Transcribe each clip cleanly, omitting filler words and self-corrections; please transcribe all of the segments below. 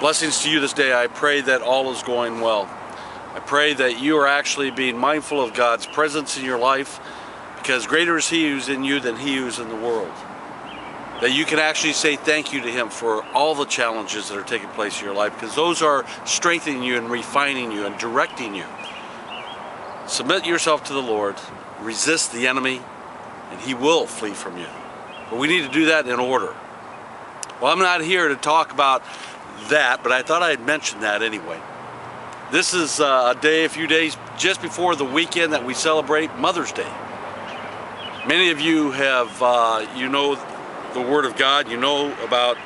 Blessings to you this day. I pray that all is going well. I pray that you are actually being mindful of God's presence in your life, because greater is He who's in you than he who's in the world. That you can actually say thank you to Him for all the challenges that are taking place in your life, because those are strengthening you and refining you and directing you. Submit yourself to the Lord, resist the enemy, and he will flee from you. But we need to do that in order. Well, I'm not here to talk about that, but I thought I'd mention that anyway. This is a few days just before the weekend that we celebrate Mother's Day. Many of you have, you know the Word of God, you know about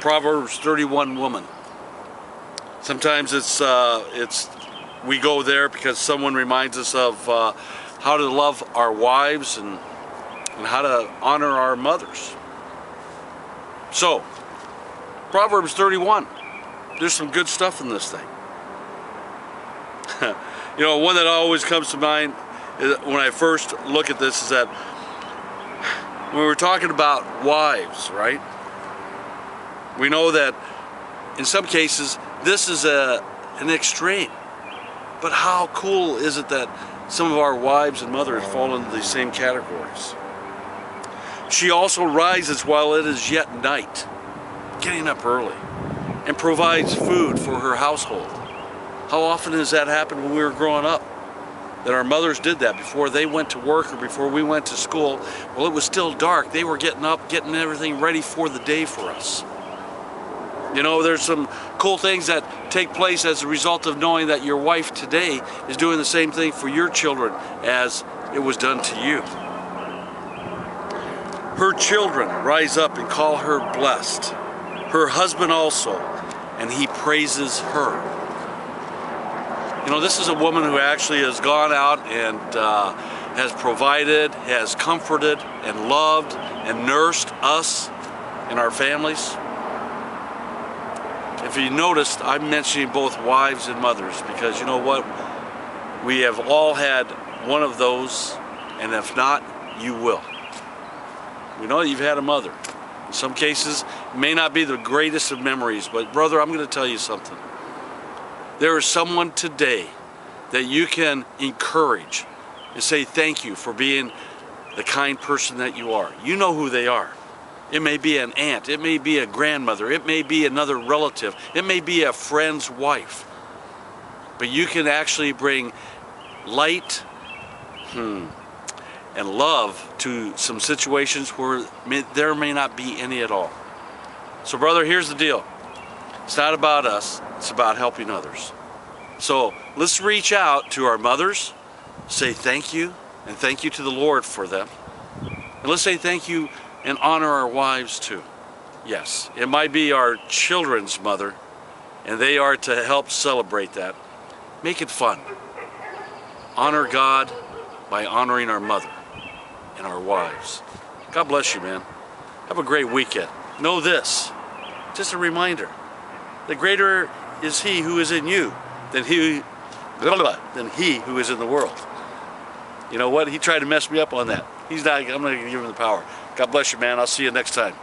Proverbs 31 woman. Sometimes we go there because someone reminds us of how to love our wives and how to honor our mothers. So, Proverbs 31, there's some good stuff in this thing. You know, one that always comes to mind when I first look at this is that when we're talking about wives, right? We know that in some cases this is an extreme. But how cool is it that some of our wives and mothers fall into these same categories? She also rises while it is yet night, getting up early, and provides food for her household. How often does that happen when we were growing up? That our mothers did that before they went to work or before we went to school. Well, it was still dark. They were getting up, getting everything ready for the day for us. You know, there's some cool things that take place as a result of knowing that your wife today is doing the same thing for your children as it was done to you. Her children rise up and call her blessed. Her husband also, and he praises her. You know, this is a woman who actually has gone out and has provided, has comforted and loved and nursed us and our families. If you noticed, I'm mentioning both wives and mothers because you know what? We have all had one of those, and if not, you will. We know that you've had a mother. In some cases, it may not be the greatest of memories, but brother, I'm going to tell you something. There is someone today that you can encourage and say thank you for being the kind person that you are. You know who they are. It may be an aunt, it may be a grandmother, it may be another relative, it may be a friend's wife. But you can actually bring light and love to some situations where there may not be any at all. So brother, here's the deal. It's not about us, it's about helping others. So let's reach out to our mothers, say thank you, and thank you to the Lord for them. And let's say thank you and honor our wives too. Yes, it might be our children's mother, and they are to help celebrate that. Make it fun. Honor God by honoring our mother and our wives. God bless you, man. Have a great weekend. Know this, just a reminder, the greater is He who is in you than he who is in the world. You know what? He tried to mess me up on that. I'm not going to give him the power. God bless you, man. I'll see you next time.